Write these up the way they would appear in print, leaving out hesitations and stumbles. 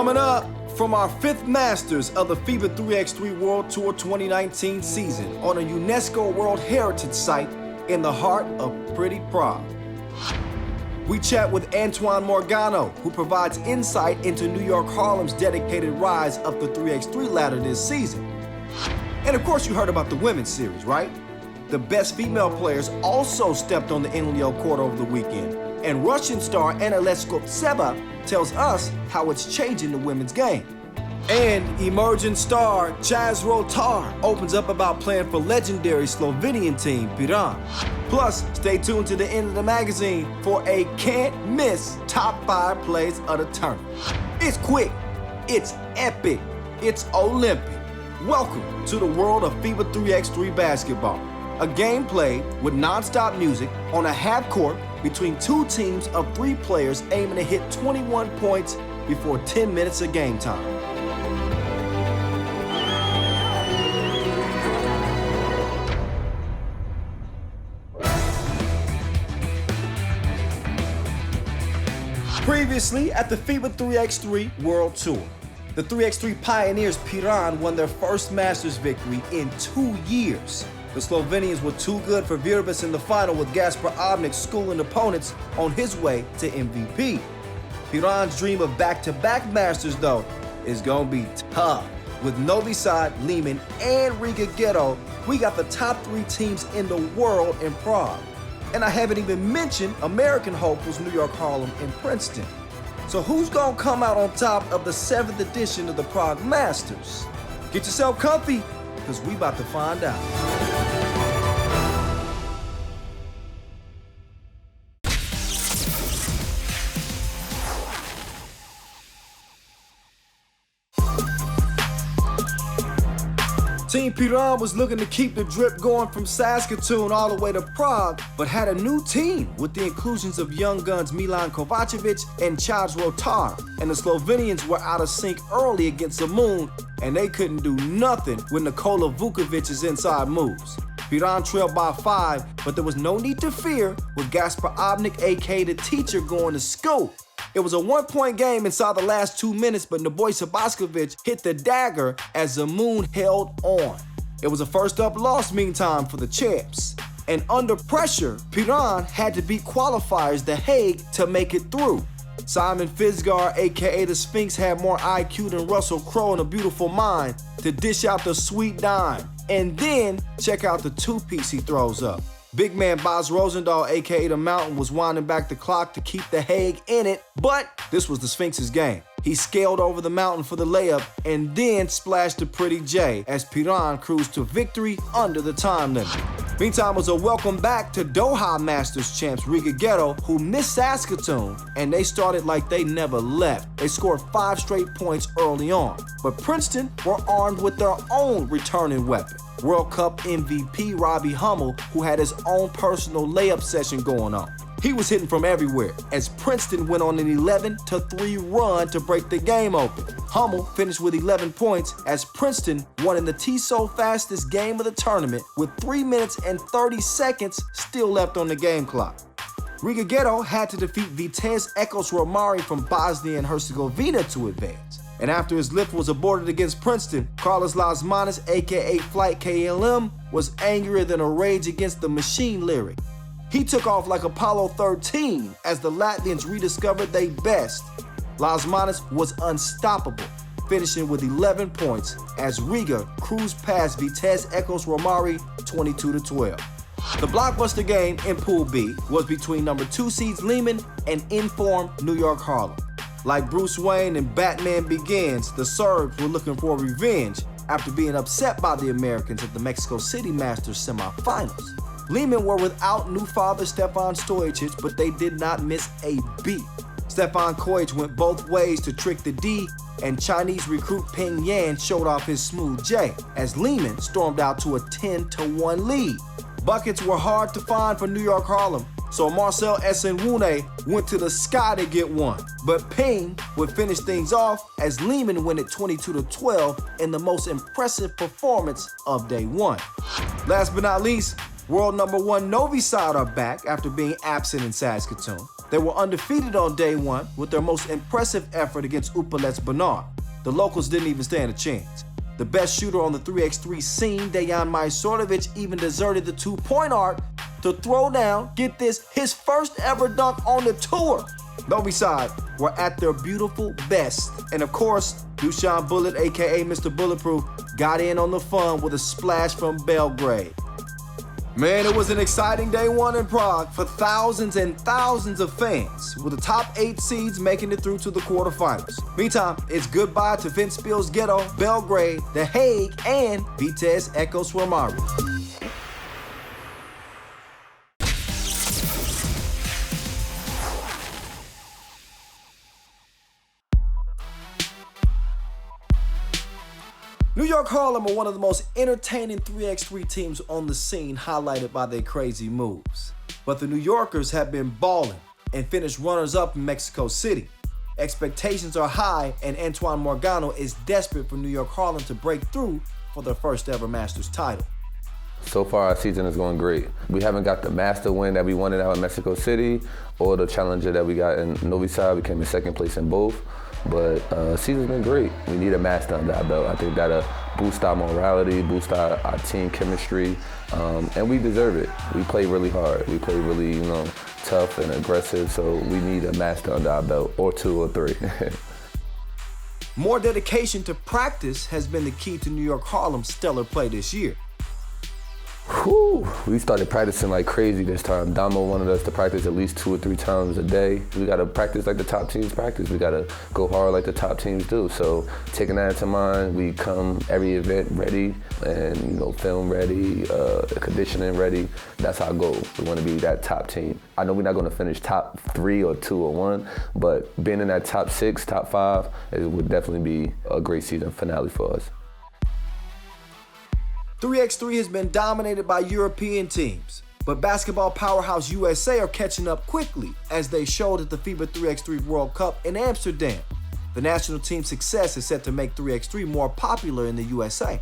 Coming up, from our 5th Masters of the FIBA 3x3 World Tour 2019 season on a UNESCO World Heritage Site in the heart of pretty Prague. We chat with Antoine Morgano, who provides insight into New York Harlem's dedicated rise up the 3x3 ladder this season. And of course you heard about the women's series, right? The best female players also stepped on the Inleo court over the weekend. And Russian star Leshkovtseva tells us how it's changing the women's game. And emerging star Chaz Rotar opens up about playing for legendary Slovenian team Piran. Plus, stay tuned to the end of the magazine for a can't-miss top 5 plays of the tournament. It's quick, it's epic, it's Olympic. Welcome to the world of FIBA 3x3 basketball. A game played with non-stop music on a half court between two teams of 3 players aiming to hit 21 points before 10 minutes of game time. Previously at the FIBA 3x3 World Tour, the 3x3 pioneers Piran won their first Masters victory in 2 years. The Slovenians were too good for Virtus in the final, with Gaspar Obnik schooling opponents on his way to MVP. Piran's dream of back-to-back Masters, though, is gonna be tough. With Novi Sad, Lehman, and Riga Ghetto, we got the top 3 teams in the world in Prague. And I haven't even mentioned American hopefuls New York Harlem and Princeton. So who's gonna come out on top of the 7th edition of the Prague Masters? Get yourself comfy, because we about to find out. Team Piran was looking to keep the drip going from Saskatoon all the way to Prague, but had a new team with the inclusions of young guns Milan Kovacevic and Chaz Rotar. And the Slovenians were out of sync early against the Moon, and they couldn't do nothing with Nikola Vukovic's inside moves. Piran trailed by 5, but there was no need to fear with Gaspar Obnik, aka the teacher, going to school. It was a 1-point game inside the last 2 minutes, but Nebojša Baskovic hit the dagger as the Moon held on. It was a first-up loss, meantime, for the champs. And under pressure, Piran had to beat qualifiers The Hague to make it through. Simon Fisgar, aka the Sphinx, had more IQ than Russell Crowe and a beautiful mind to dish out the sweet dime. And then check out the 2-piece he throws up. Big man Bas Rosendahl, aka the Mountain, was winding back the clock to keep The Hague in it, but this was the Sphinx's game. He scaled over the Mountain for the layup and then splashed the Pretty J as Piran cruised to victory under the time limit. Meantime, it was a welcome back to Doha Masters champs Riga Ghetto, who missed Saskatoon, and they started like they never left. They scored 5 straight points early on, but Princeton were armed with their own returning weapon. World Cup MVP Robbie Hummel, who had his own personal layup session going on. He was hitting from everywhere as Princeton went on an 11-3 run to break the game open. Hummel finished with 11 points as Princeton won in the TSO fastest game of the tournament with 3 minutes and 30 seconds still left on the game clock. Riga Ghetto had to defeat Vitesse Ekos Romari from Bosnia and Herzegovina to advance. And after his lift was aborted against Princeton, Carlos Lasmanis, aka Flight KLM, was angrier than a Rage Against the Machine lyric. He took off like Apollo 13 as the Latvians rediscovered their best. Lasmanis was unstoppable, finishing with 11 points as Riga cruised past Vitesse Ekos Romari 22-12. The blockbuster game in Pool B was between number 2 seeds Lehman and informed New York Harlem. Like Bruce Wayne in Batman Begins, the Serbs were looking for revenge after being upset by the Americans at the Mexico City Masters semifinals. Lehman were without new father Stefan Stojacic, but they did not miss a beat. Stefan Kojic went both ways to trick the D, and Chinese recruit Ping Yan showed off his smooth J as Lehman stormed out to a 10-1 lead. Buckets were hard to find for New York Harlem, so Marcel Esenwune went to the sky to get one. But Ping would finish things off as Lehman went at 22-12 in the most impressive performance of day one. Last but not least, world number 1 Novi Sad are back after being absent in Saskatoon. They were undefeated on day one with their most impressive effort against Upalets Bernard. The locals didn't even stand a chance. The best shooter on the 3x3 scene, Dejan Majstorovic, even deserted the two-point arc to throw down, get this, his first ever dunk on the tour. Novi Sad were at their beautiful best. And of course, Dusan Bullet, aka Mr. Bulletproof, got in on the fun with a splash from Belgrade. Man, it was an exciting day one in Prague for thousands and thousands of fans, with the top 8 seeds making it through to the quarterfinals. Meantime, it's goodbye to Ventspils Ghetto, Belgrade, The Hague, and Vitesse Echo Swarmari. New York Harlem are one of the most entertaining 3x3 teams on the scene, highlighted by their crazy moves. But the New Yorkers have been balling and finished runners-up in Mexico City. Expectations are high, and Antoine Morgano is desperate for New York Harlem to break through for their first ever Masters title. So far, our season is going great. We haven't got the master win that we wanted out in Mexico City or the challenger that we got in Novi Sad. We came in second place in both. But season's been great. We need a master under our belt. I think that'll boost our morality, boost our team chemistry, and we deserve it. We play really hard. We play really, tough and aggressive, so we need a master under our belt, or 2 or 3. More dedication to practice has been the key to New York Harlem's stellar play this year. Whew. We started practicing like crazy this time. Damo wanted us to practice at least 2 or 3 times a day. We gotta practice like the top teams practice. We gotta go hard like the top teams do. So taking that into mind, we come every event ready and film ready, conditioning ready. That's our goal. We wanna be that top team. I know we're not gonna finish top 3 or 2 or 1, but being in that top 6, top 5, it would definitely be a great season finale for us. 3x3 has been dominated by European teams, but basketball powerhouse USA are catching up quickly, as they showed at the FIBA 3x3 World Cup in Amsterdam. The national team's success is set to make 3x3 more popular in the USA.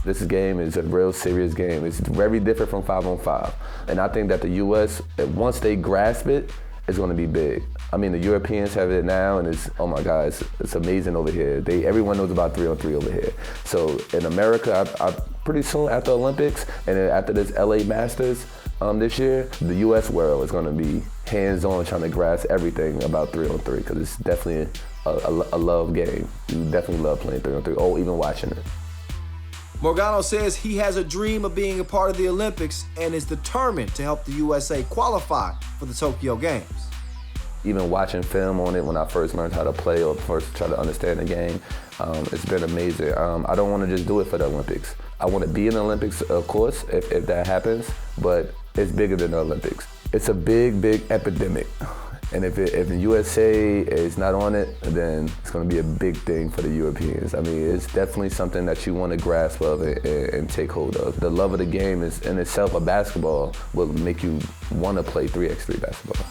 This game is a real serious game. It's very different from 5-on-5. And I think that the US, once they grasp it, it's gonna be big. I mean, the Europeans have it now, and it's, oh my God, it's amazing over here. Everyone knows about 3-on-3 over here. So in America, I pretty soon after Olympics, and then after this LA Masters this year, the US world is gonna be hands-on trying to grasp everything about 3-on-3, because it's definitely a love game. You definitely love playing 3-on-3, or even watching it. Morgano says he has a dream of being a part of the Olympics and is determined to help the USA qualify for the Tokyo Games. Even watching film on it when I first learned how to play or first try to understand the game, it's been amazing. I don't want to just do it for the Olympics. I want to be in the Olympics, of course, if that happens, but it's bigger than the Olympics. It's a big, big epidemic. And if the USA is not on it, then it's going to be a big thing for the Europeans. I mean, it's definitely something that you want to grasp of and take hold of. The love of the game is in itself, a basketball will make you want to play 3x3 basketball.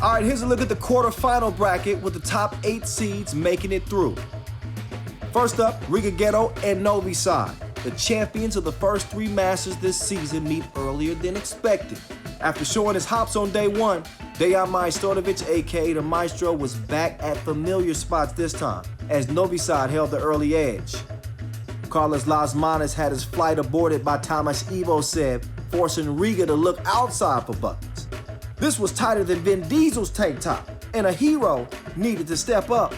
All right, here's a look at the quarterfinal bracket with the top 8 seeds making it through. First up, Riga Ghetto and Novi Sad. The champions of the first 3 Masters this season meet earlier than expected. After showing his hops on day one, Dejan Majstorovic, aka the Maestro, was back at familiar spots this time, as Novi Sad held the early edge. Carlos Lasmanes had his flight aborted by Thomas Ivosev, forcing Riga to look outside for buckets. This was tighter than Vin Diesel's tank top, and a hero needed to step up.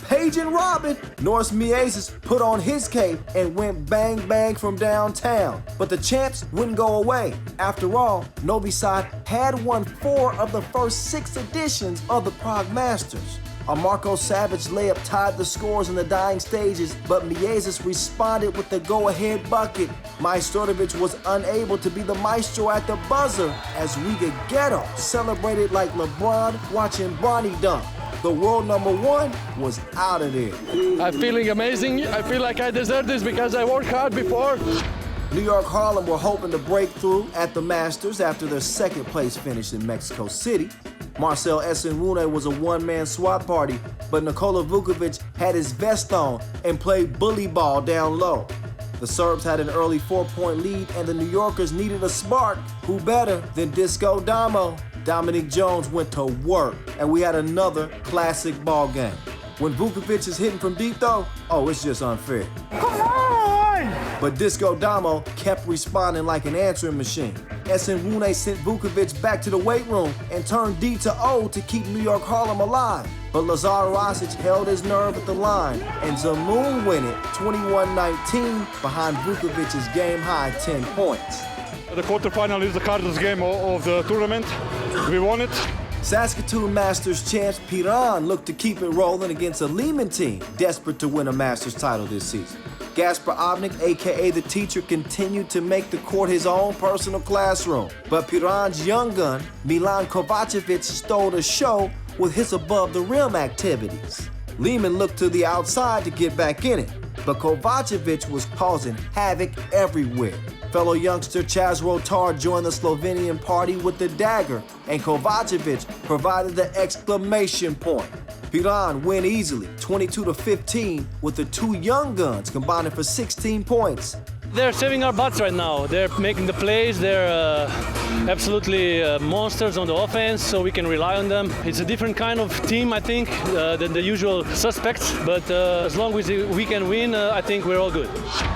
Page and Robin, Norris Miezes put on his cape and went bang bang from downtown. But the champs wouldn't go away. After all, Novi Sad had won 4 of the first 6 editions of the Prague Masters. A Marco Savage layup tied the scores in the dying stages, but Miezes responded with the go-ahead bucket. Majstorovic was unable to be the maestro at the buzzer as Riga Ghetto celebrated like LeBron watching Bronny dunk. The world #1 was out of there. I'm feeling amazing. I feel like I deserve this because I worked hard before. New York Harlem were hoping to break through at the Masters after their second place finish in Mexico City. Marcel Esenrune was a one-man swat party, but Nikola Vukovic had his vest on and played bully ball down low. The Serbs had an early 4-point lead, and the New Yorkers needed a spark. Who better than Disco Damo? Dominique Jones went to work, and we had another classic ball game. When Vukovic is hitting from deep though, oh, it's just unfair. Come on! But Disco Damo kept responding like an answering machine. Esenrune sent Vukovic back to the weight room and turned D to O to keep New York Harlem alive. But Lazar Rasic held his nerve at the line, and Zamoun win it 21-19 behind Vukovic's game-high 10 points. The quarterfinal is the hardest game of the tournament. We won it. Saskatoon Masters champs Piran looked to keep it rolling against a Lehman team desperate to win a Masters title this season. Gasper Obnik, aka the teacher, continued to make the court his own personal classroom. But Piran's young gun, Milan Kovacevic, stole the show with his above-the-rim activities. Lehman looked to the outside to get back in it, but Kovacevic was causing havoc everywhere. Fellow youngster Chaz Rotar joined the Slovenian party with the dagger, and Kovacevic provided the exclamation point. Piran win easily, 22-15, with the two young guns combining for 16 points. They're saving our butts right now. They're making the plays. They're absolutely monsters on the offense, so we can rely on them. It's a different kind of team, I think, than the usual suspects. But as long as we can win, I think we're all good.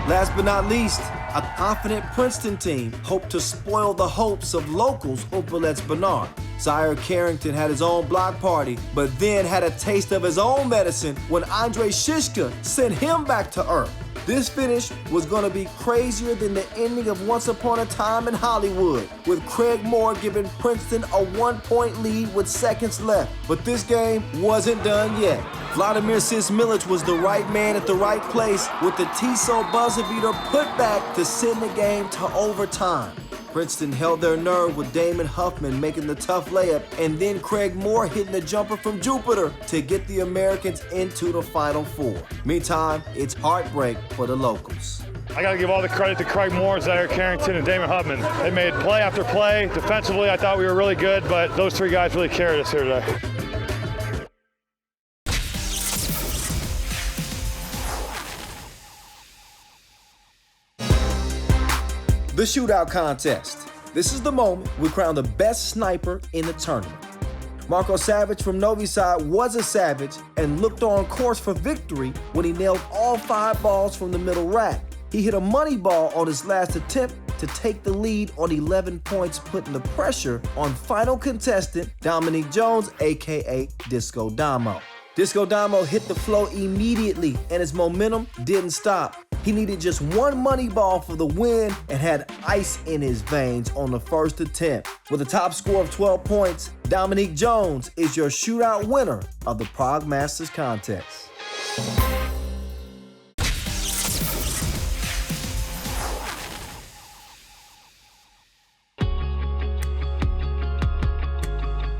Last but not least, a confident Princeton team hoped to spoil the hopes of locals Upalets Bernard. Zaire Carrington had his own block party, but then had a taste of his own medicine when Andre Shishka sent him back to earth. This finish was going to be crazier than the ending of Once Upon a Time in Hollywood, with Craig Moore giving Princeton a 1-point lead with seconds left. But this game wasn't done yet. Vladimir Sismilic was the right man at the right place with the Tissot buzzer beater put back to send the game to overtime. Princeton held their nerve with Damon Huffman making the tough layup, and then Craig Moore hitting the jumper from Jupiter to get the Americans into the Final Four. Meantime, it's heartbreak for the locals. I got to give all the credit to Craig Moore, Zaire Carrington, and Damon Huffman. They made play after play. Defensively, I thought we were really good, but those three guys really carried us here today. The shootout contest. This is the moment we crown the best sniper in the tournament. Marko Savage from Novi Sad was a savage and looked on course for victory when he nailed all 5 balls from the middle rack. He hit a money ball on his last attempt to take the lead on 11 points, putting the pressure on final contestant Dominique Jones, aka Disco Damo. Disco Damo hit the flow immediately, and his momentum didn't stop. He needed just 1 money ball for the win and had ice in his veins on the first attempt. With a top score of 12 points, Dominique Jones is your shootout winner of the Prague Masters contest.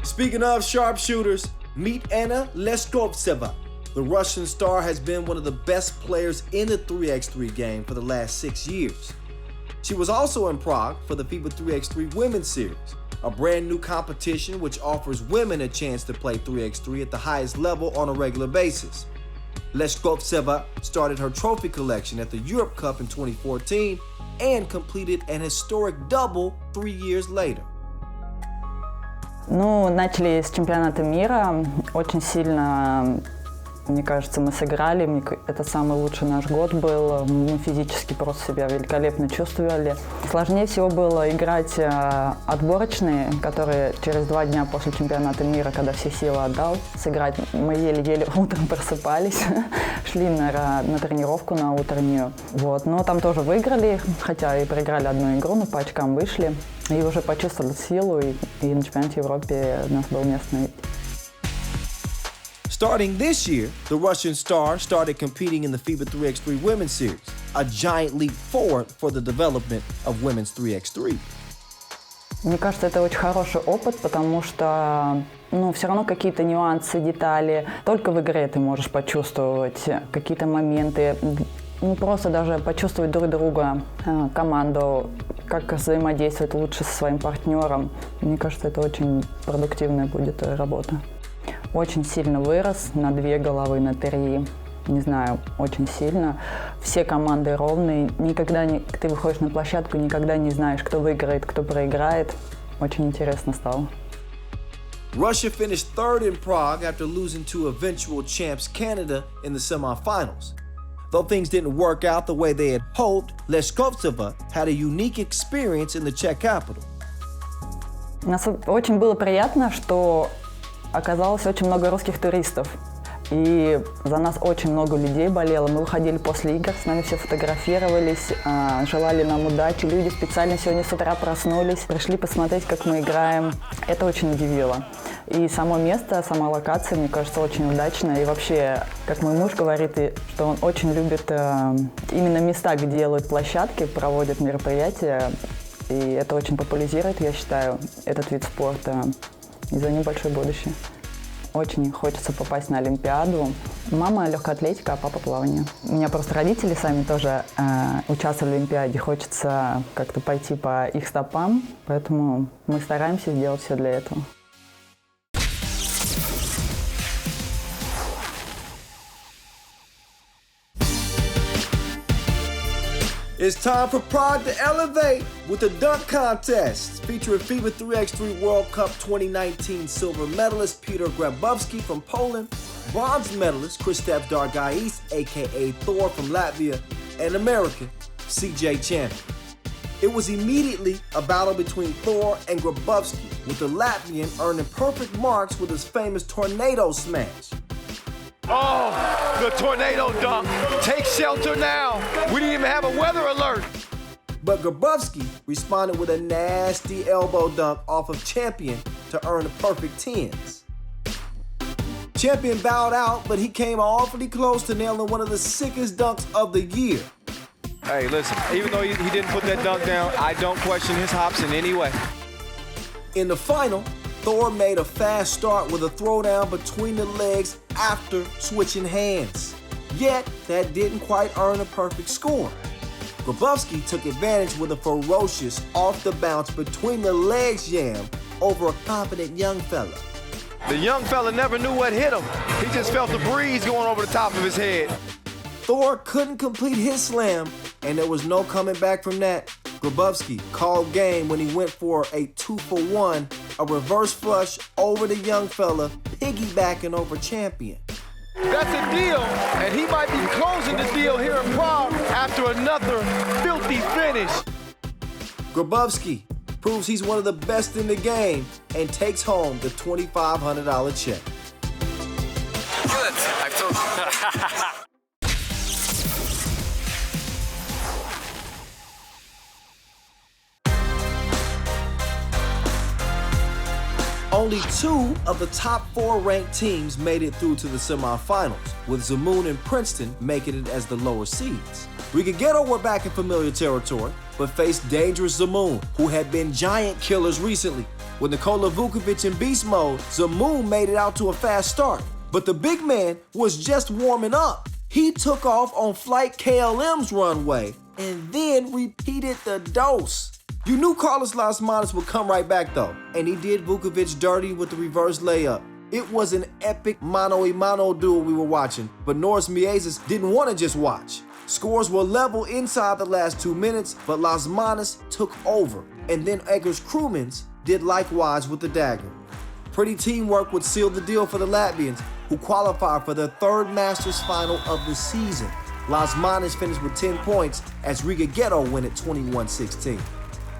Speaking of sharpshooters, meet Anna Leshkovtseva. The Russian star has been one of the best players in the 3x3 game for the last 6 years. She was also in Prague for the FIBA 3x3 Women's Series, a brand new competition which offers women a chance to play 3x3 at the highest level on a regular basis. Leshkovtseva started her trophy collection at the Europe Cup in 2014 and completed an historic double 3 years later. Ну, начали с чемпионата мира. Очень сильно, мне кажется, мы сыграли. Это самый лучший наш год был. Мы физически просто себя великолепно чувствовали. Сложнее всего было играть отборочные, которые через 2 дня после чемпионата мира, когда все силы отдал, сыграть. Мы еле-еле утром просыпались, шли на тренировку на утреннюю. Вот. Но там тоже выиграли, хотя и проиграли одну игру, но по очкам вышли. И уже почувствовали силу, и на чемпионате Европы у нас было место найти. Starting this year, the Russian star started competing in the FIBA 3x3 Women's Series, a giant leap forward for the development of women's 3x3. Мне кажется, это очень хороший опыт, потому что все равно какие-то нюансы, детали. Только в игре ты можешь почувствовать какие-то моменты, просто даже почувствовать друг друга, команду, как взаимодействовать лучше со своим партнером. Мне кажется, это очень продуктивная будет работа. Очень сильно вырос на 2 головы, на 3. Не знаю, очень сильно. Все команды ровные. Ты выходишь на площадку, никогда не знаешь, кто выиграет, кто проиграет. Очень интересно стало. Russia finished third in Prague after losing to eventual champs Canada in the semifinals. Though things didn't work out the way they had hoped, Leshkovtseva had a unique experience in the Czech capital. Нас очень было приятно, что оказалось очень много русских туристов. И за нас очень много людей болело. Мы выходили после игр, с нами все фотографировались, желали нам удачи. Люди специально сегодня с утра проснулись, пришли посмотреть, как мы играем. Это очень удивило. И само место, сама локация, мне кажется, очень удачная. И вообще, как мой муж говорит, что он очень любит именно места, где делают площадки, проводят мероприятия. И это очень популяризирует, я считаю, этот вид спорта. И за ним большое будущее. Очень хочется попасть на Олимпиаду. Мама легкая атлетика, а папа плавание. У меня просто родители сами тоже участвовали в Олимпиаде. Хочется как-то пойти по их стопам, поэтому мы стараемся сделать все для этого. It's time for Prague to elevate with the dunk contest featuring FIBA 3x3 World Cup 2019 silver medalist Peter Grabowski from Poland, bronze medalist Kristaps Dargais, aka Thor from Latvia, and American CJ Champion. It was immediately a battle between Thor and Grabowski, with the Latvian earning perfect marks with his famous tornado smash. Oh, the tornado dunk. Take shelter now. We didn't even have a weather alert. But Grabowski responded with a nasty elbow dunk off of Champion to earn the perfect 10s. Champion bowed out, but he came awfully close to nailing one of the sickest dunks of the year. Hey, listen, even though he didn't put that dunk down, I don't question his hops in any way. In the final, Thor made a fast start with a throwdown between the legs after switching hands. Yet, that didn't quite earn a perfect score. Grabowski took advantage with a ferocious off-the-bounce between the legs jam over a confident young fella. The young fella never knew what hit him. He just felt the breeze going over the top of his head. Thor couldn't complete his slam, and there was no coming back from that. Grabowski called game when he went for a 2-for-1, a reverse flush over the young fella, piggybacking over Champion. That's a deal, and he might be closing the deal here in Prague after another filthy finish. Grabowski proves he's one of the best in the game and takes home the $2,500 check. Good, I told you. Only 2 of the top 4 ranked teams made it through to the semifinals, with Zemun and Princeton making it as the lower seeds. Riga were back in familiar territory, but faced dangerous Zemun, who had been giant killers recently. With Nikola Vukovic in beast mode, Zemun made it out to a fast start, but the big man was just warming up. He took off on Flight KLM's runway and then repeated the dose. You knew Carlos Lasmanis would come right back though, and he did Vukovic dirty with the reverse layup. It was an epic mano-a-mano duel we were watching, but Norris Miezis didn't want to just watch. Scores were level inside the last 2 minutes, but Lasmanis took over, and then Eggers Krumins did likewise with the dagger. Pretty teamwork would seal the deal for the Latvians, who qualified for their 3rd Masters final of the season. Lasmanis finished with 10 points as Riga Ghetto win at 21-16.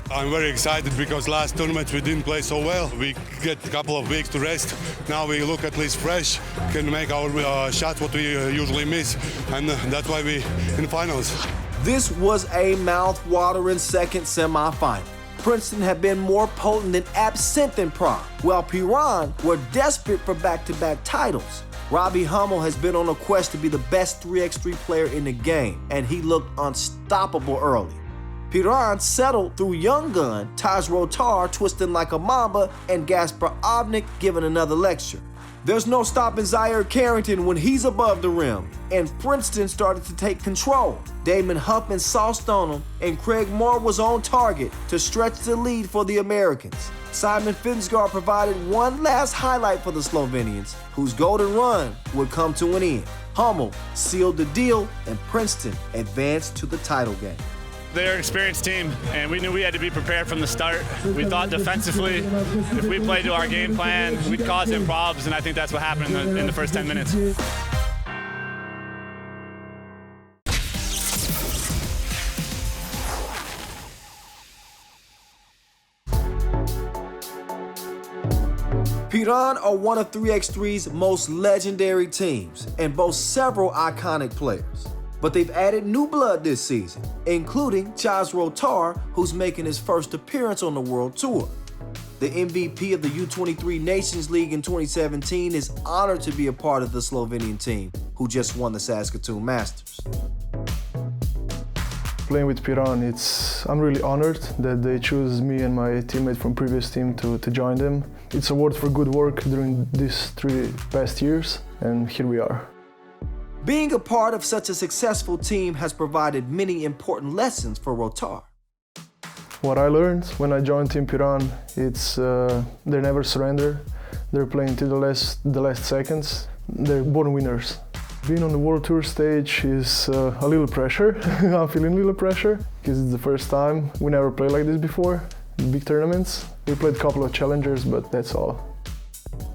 I'm very excited because last tournament we didn't play so well. We get a couple of weeks to rest. Now we look at least fresh, can make our shots what we usually miss, and that's why we in finals. This was a mouth-watering second semifinal. Princeton had been more potent than absinthe in Prague, while Piran were desperate for back-to-back titles. Robbie Hummel has been on a quest to be the best 3x3 player in the game, and he looked unstoppable early. Piran settled through young gun Chaz Rotar twisting like a mamba and Gaspar Obnik giving another lecture. There's no stopping Zaire Carrington when he's above the rim, and Princeton started to take control. Damon Huffman sauced on him, and Craig Moore was on target to stretch the lead for the Americans. Simon Finsgaard provided one last highlight for the Slovenians, whose golden run would come to an end. Hummel sealed the deal, and Princeton advanced to the title game. They're an experienced team, and we knew we had to be prepared from the start. We thought defensively, if we played to our game plan, we'd cause them problems, and I think that's what happened in the first 10 minutes. Piran are one of 3x3's most legendary teams and boast several iconic players. But they've added new blood this season, including Chaz Rotar, who's making his first appearance on the World Tour. The MVP of the U23 Nations League in 2017 is honored to be a part of the Slovenian team, who just won the Saskatoon Masters. Playing with Piran, I'm really honored that they choose me and my teammate from previous team to join them. It's a award for good work during these 3 past years, and here we are. Being a part of such a successful team has provided many important lessons for Rotar. What I learned when I joined Team Piran, it's they never surrender. They're playing till the last seconds. They're born winners. Being on the World Tour stage is a little pressure. I'm feeling a little pressure because it's the first time. We never played like this before, big tournaments. We played a couple of challengers, but that's all.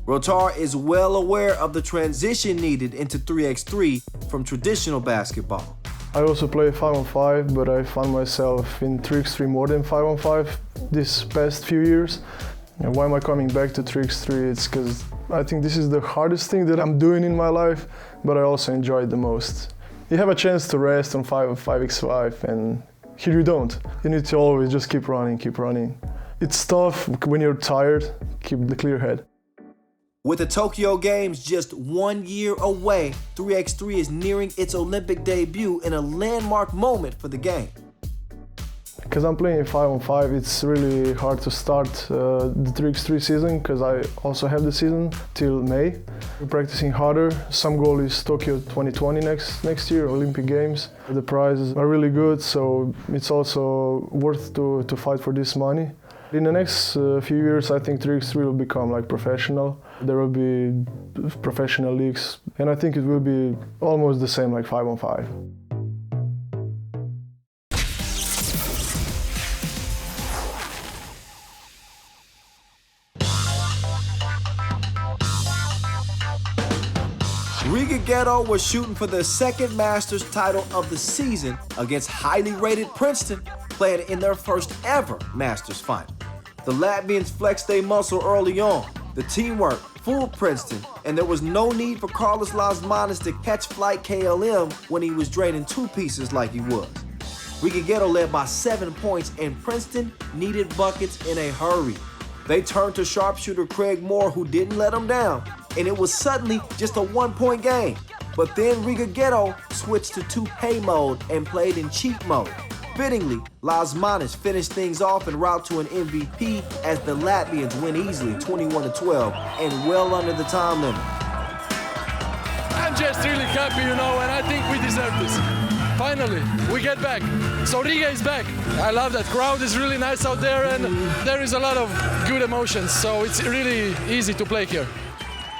Rotar is well aware of the transition needed into 3x3 from traditional basketball. I also play 5-on-5, but I found myself in 3x3 more than 5-on-5 this past few years. And why am I coming back to 3x3? It's because I think this is the hardest thing that I'm doing in my life, but I also enjoy it the most. You have a chance to rest on 5x5, and here you don't. You need to always just keep running, keep running. It's tough when you're tired, keep the clear head. With the Tokyo Games just 1 year away, 3x3 is nearing its Olympic debut in a landmark moment for the game. Because I'm playing 5-on-5, it's really hard to start the 3x3 season because I also have the season till May. We're practicing harder. Some goal is Tokyo 2020 next year, Olympic Games. The prizes are really good, so it's also worth to fight for this money. In the next few years, I think 3x3 will become like professional. There will be professional leagues, and I think it will be almost the same like 5-on-5. Riga Ghetto was shooting for their second Masters title of the season against highly rated Princeton, playing in their first ever Masters final. The Latvians flexed their muscle early on. The teamwork fooled Princeton, and there was no need for Carlos Lasmanis to catch flight KLM when he was draining two pieces like he was. Riga Ghetto led by 7 points, and Princeton needed buckets in a hurry. They turned to sharpshooter Craig Moore, who didn't let them down, and it was suddenly just a 1-point game. But then Riga Ghetto switched to two-pay mode and played in cheat mode. Fittingly, Lasmanis finished things off en route to an MVP as the Latvians win easily 21-12 and well under the time limit. I'm just really happy, and I think we deserve this. Finally, we get back. So Riga is back. I love that crowd. Is really nice out there, and there is a lot of good emotions, so it's really easy to play here.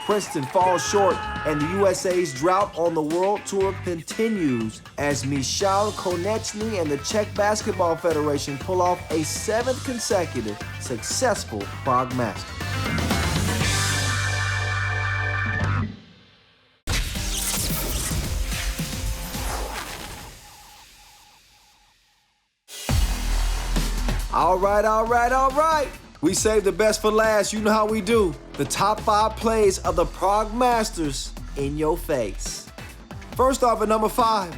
Princeton falls short, and the USA's drought on the World Tour continues as Michal Konechny and the Czech Basketball Federation pull off a 7th consecutive successful Prague Masters. All right. We saved the best for last. You know how we do. The top 5 plays of the Prague Masters in your face. First off at number 5,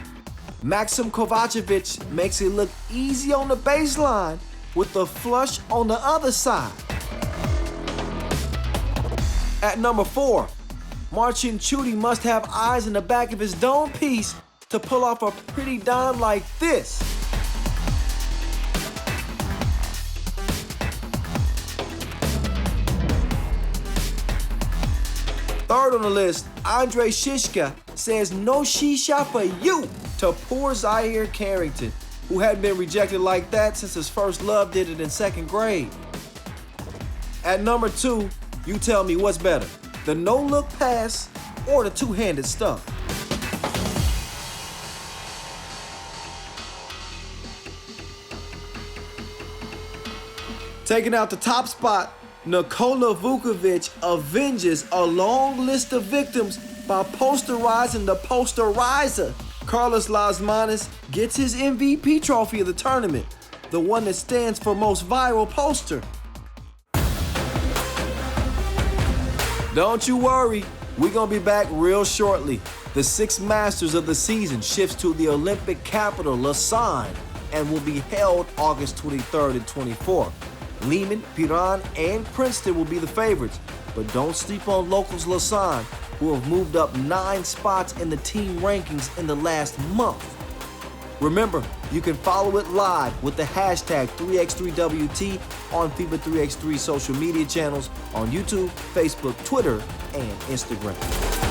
Maxim Kovacevic makes it look easy on the baseline with the flush on the other side. At number 4, Marcin Chudy must have eyes in the back of his dome piece to pull off a pretty dime like this. Third on the list, Andre Shishka says no shisha for you to poor Zaire Carrington, who hadn't been rejected like that since his first love did it in 2nd grade. At number 2, you tell me what's better, the no-look pass or the two-handed stuff? Taking out the top spot, Nikola Vukovic avenges a long list of victims by posterizing the posterizer. Carlos Lasmanis gets his MVP trophy of the tournament, the one that stands for most viral poster. Don't you worry, we're gonna be back real shortly. The 6 Masters of the season shifts to the Olympic capital, Lausanne, and will be held August 23rd and 24th. Lehman, Piran, and Princeton will be the favorites, but don't sleep on locals Lausanne, who have moved up 9 spots in the team rankings in the last month. Remember, you can follow it live with the hashtag 3x3WT on FIBA 3x3 social media channels on YouTube, Facebook, Twitter, and Instagram.